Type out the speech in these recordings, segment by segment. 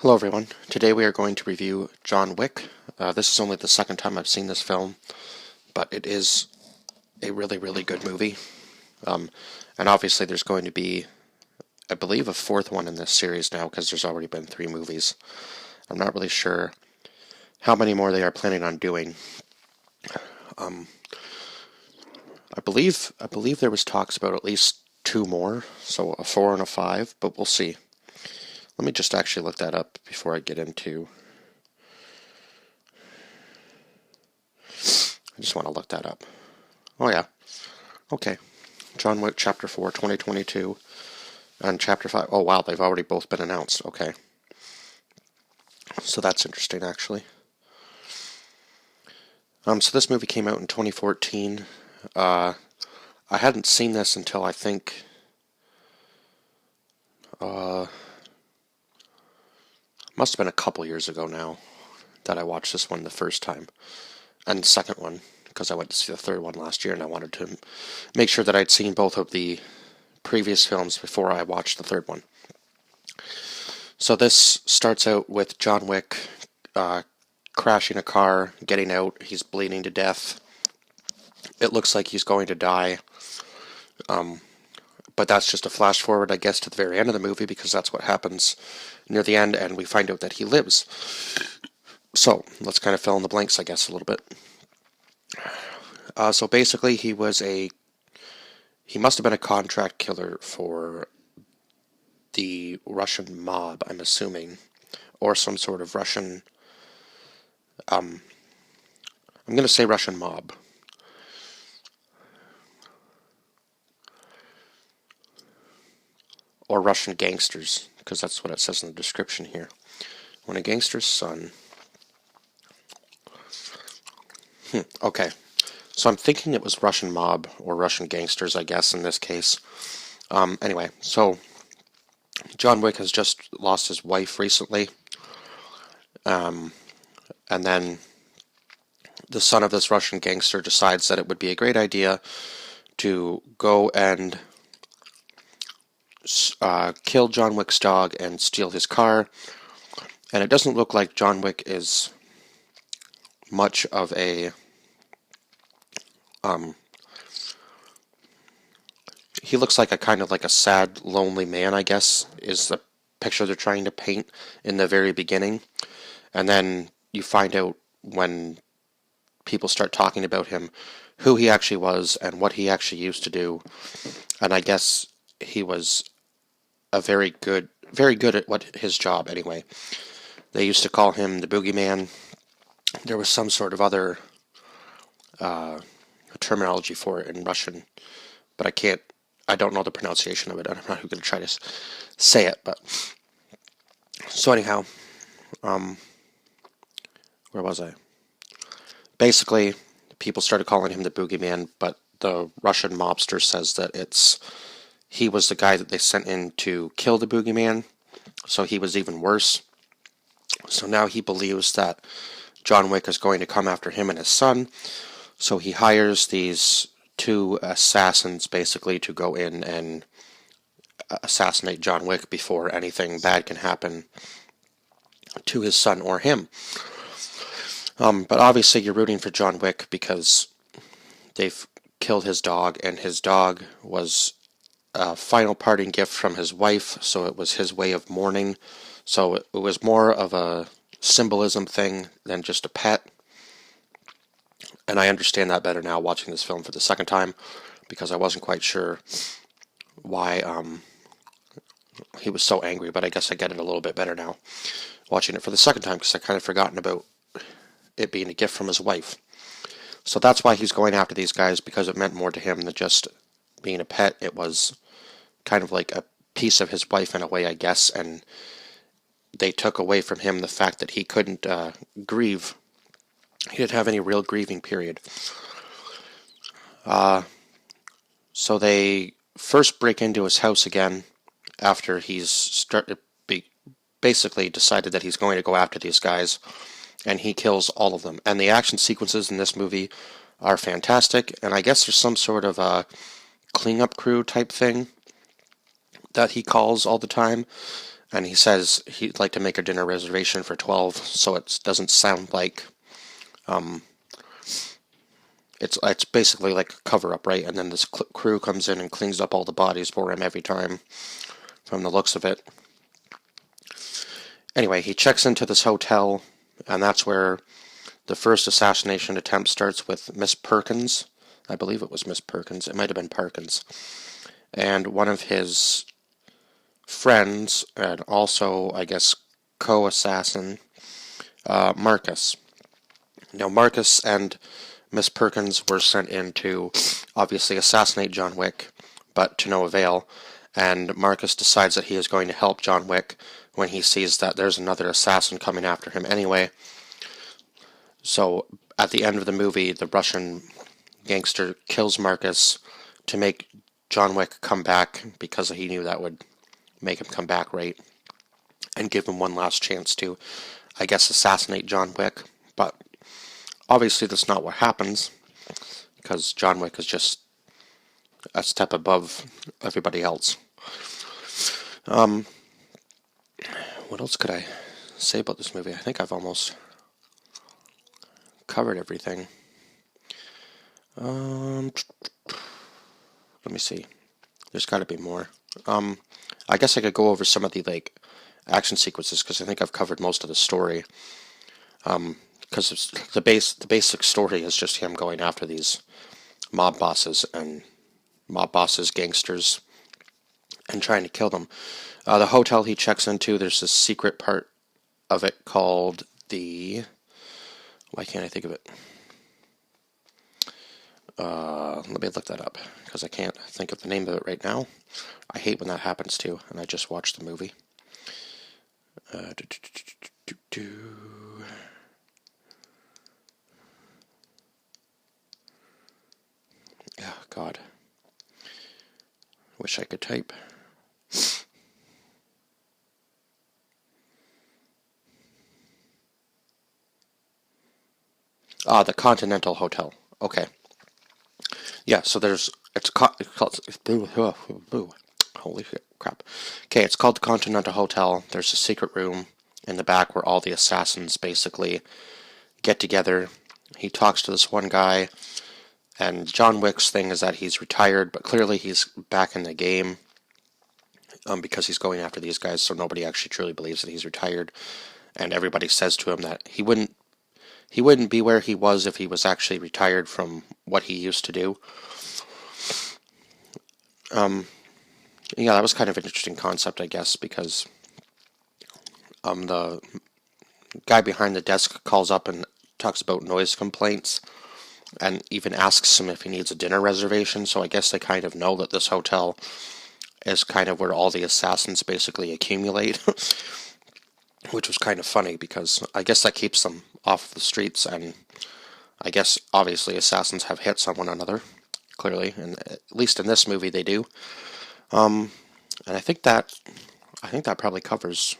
Hello everyone. Today we are going to review John Wick. This is only the second time I've seen this film, but it is a really good movie. And obviously there's going to be, I believe, a fourth one in this series now because there's already been 3 movies. I'm not really sure how many more they are planning on doing. I believe there was talks about at least 2 more, so a 4 and a 5, but we'll see. Let me just actually look that up before I get into. I just want to look that up. Oh yeah. Okay. John Wick Chapter 4, 2022, and Chapter 5. Oh wow, they've already both been announced. Okay. So that's interesting, actually. So this movie came out in 2014. I hadn't seen this until I think must have been a couple years ago now that I watched this one the first time, and the second one because I went to see the third one last year, and I wanted to make sure that I'd seen both of the previous films before I watched the third one. So this starts out with John Wick crashing a car, getting out. He's bleeding to death. It looks like he's going to die. But that's just a flash forward, I guess, to the very end of the movie, because that's what happens near the end, and we find out that he lives. So let's kind of fill in the blanks, I guess, a little bit. So basically, he must have been a contract killer for the Russian mob, I'm assuming, or some sort of Russian. I'm going to say Russian mob. Or Russian gangsters, because that's what it says in the description here. When a gangster's son. Okay. So I'm thinking it was Russian mob, or Russian gangsters, I guess, in this case. Anyway, so John Wick has just lost his wife recently. And then the son of this Russian gangster decides that it would be a great idea to go and kill John Wick's dog and steal his car. And it doesn't look like John Wick is much of a he looks like a kind of like a sad, lonely man, I guess, is the picture they're trying to paint in the very beginning. And then you find out when people start talking about him who he actually was and what he actually used to do. And I guess he was a very good at what his job anyway. They used to call him the boogeyman. There was some sort of other terminology for it in Russian, but I don't know the pronunciation of it, and I'm not going to try to say it, but so anyhow, where was I? Basically, people started calling him the boogeyman, but the Russian mobster says that he was the guy that they sent in to kill the boogeyman, so he was even worse. So now he believes that John Wick is going to come after him and his son, so he hires these 2 assassins basically to go in and assassinate John Wick before anything bad can happen to his son or him. But obviously you're rooting for John Wick because they've killed his dog, and his dog was a final parting gift from his wife, so it was his way of mourning. So it was more of a symbolism thing than just a pet. And I understand that better now watching this film for the second time, because I wasn't quite sure why he was so angry, but I guess I get it a little bit better now watching it for the second time, because I kind of forgotten about it being a gift from his wife. So that's why he's going after these guys, because it meant more to him than just being a pet. It was kind of like a piece of his wife in a way, I guess, and they took away from him the fact that he couldn't grieve. He didn't have any real grieving period. So they first break into his house again after he's basically decided that he's going to go after these guys, and he kills all of them. And the action sequences in this movie are fantastic, and I guess there's some sort of a cleanup crew type thing that he calls all the time, and he says he'd like to make a dinner reservation for 12, so it doesn't sound like it's basically like a cover-up, right? And then this crew comes in and cleans up all the bodies for him every time, from the looks of it. Anyway, he checks into this hotel, and that's where the first assassination attempt starts with Miss Perkins. I believe it was Miss Perkins. It might have been Parkins. And one of his friends, and also, I guess, co-assassin, Marcus. Now, Marcus and Miss Perkins were sent in to obviously assassinate John Wick, but to no avail. And Marcus decides that he is going to help John Wick when he sees that there's another assassin coming after him anyway. So at the end of the movie, the Russian gangster kills Marcus to make John Wick come back, because he knew that would make him come back, right? And give him one last chance to, I guess, assassinate John Wick. But obviously that's not what happens, because John Wick is just a step above everybody else. What else could I say about this movie? I think I've almost covered everything. Let me see. There's got to be more. I guess I could go over some of the action sequences, because I think I've covered most of the story. Because the basic story is just him going after these mob bosses, gangsters, and trying to kill them. The hotel he checks into, there's this secret part of it called the... Why can't I think of it? Let me look that up, because I can't think of the name of it right now. I hate when that happens too, and I just watched the movie. Oh, God. Wish I could type. The Continental Hotel. Okay. Yeah, so it's called holy crap. Okay, it's called the Continental Hotel. There's a secret room in the back where all the assassins basically get together. He talks to this one guy, and John Wick's thing is that he's retired, but clearly he's back in the game, because he's going after these guys, so nobody actually truly believes that he's retired. And everybody says to him that he wouldn't be where he was if he was actually retired from what he used to do. Yeah, that was kind of an interesting concept, I guess, because the guy behind the desk calls up and talks about noise complaints, and even asks him if he needs a dinner reservation. So I guess they kind of know that this hotel is kind of where all the assassins basically accumulate, which was kind of funny, because I guess that keeps them off the streets, and I guess obviously assassins have hits on one another, clearly, and at least in this movie they do. And I think that probably covers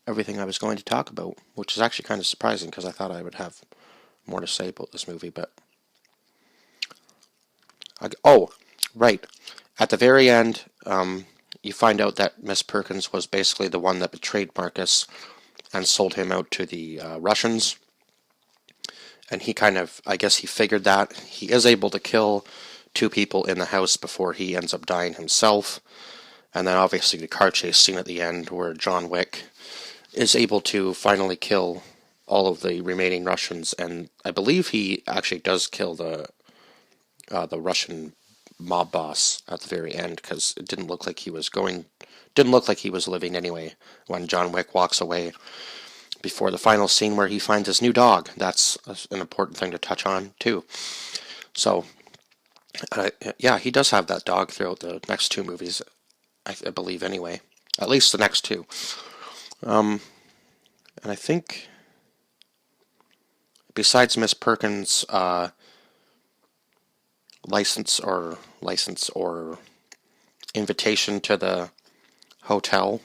everything I was going to talk about, which is actually kind of surprising, because I thought I would have more to say about this movie. But right, at the very end, you find out that Miss Perkins was basically the one that betrayed Marcus and sold him out to the Russians. And he kind of, I guess he figured that. He is able to kill 2 people in the house before he ends up dying himself. And then obviously the car chase scene at the end, where John Wick is able to finally kill all of the remaining Russians. And I believe he actually does kill the Russian mob boss at the very end, because it didn't look like he was living anyway when John Wick walks away. Before the final scene where he finds his new dog. That's an important thing to touch on, too. So, yeah, he does have that dog throughout the next 2 movies, I believe, anyway. At least the next 2. And I think, besides Miss Perkins' license or invitation to the hotel,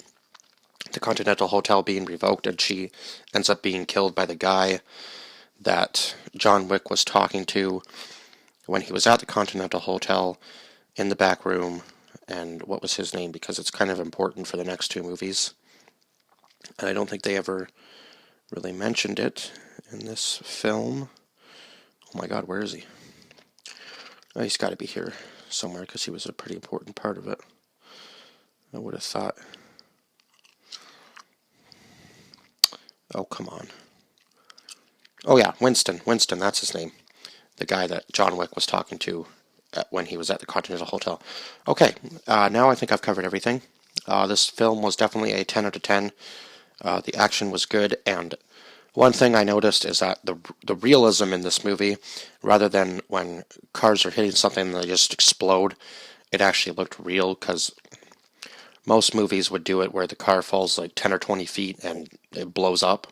the Continental Hotel being revoked, and she ends up being killed by the guy that John Wick was talking to when he was at the Continental Hotel in the back room. And what was his name? Because it's kind of important for the next 2 movies. And I don't think they ever really mentioned it in this film. Oh my god, where is he? Oh, he's got to be here somewhere because he was a pretty important part of it. I would have thought. Oh, come on. Oh yeah, Winston. Winston, that's his name. The guy that John Wick was talking to when he was at the Continental Hotel. Okay, now I think I've covered everything. This film was definitely a 10 out of 10. The action was good, and one thing I noticed is that the realism in this movie, rather than when cars are hitting something and they just explode, it actually looked real, because most movies would do it where the car falls like 10 or 20 feet and it blows up.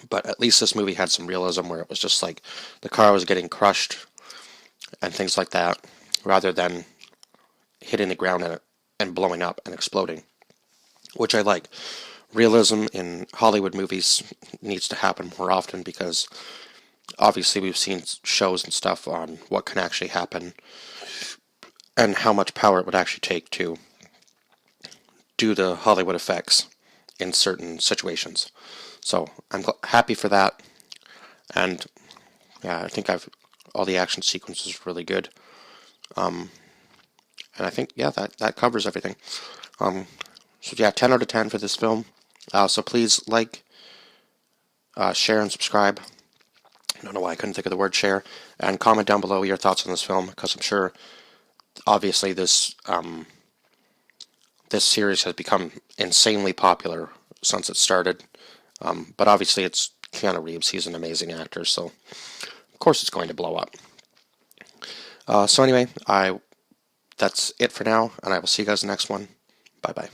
But at least this movie had some realism where it was just like the car was getting crushed and things like that, rather than hitting the ground and blowing up and exploding, which I like. Realism in Hollywood movies needs to happen more often, because obviously we've seen shows and stuff on what can actually happen and how much power it would actually take to do the Hollywood effects in certain situations. So I'm happy for that, and yeah, I think all the action sequences really good. And I think, yeah, that covers everything. So yeah, 10 out of 10 for this film. So please like, share, and subscribe. I don't know why I couldn't think of the word share. And comment down below your thoughts on this film, because I'm sure, obviously, this series has become insanely popular since it started. But obviously, it's Keanu Reeves. He's an amazing actor, so of course it's going to blow up. So anyway, that's it for now, and I will see you guys in the next one. Bye-bye.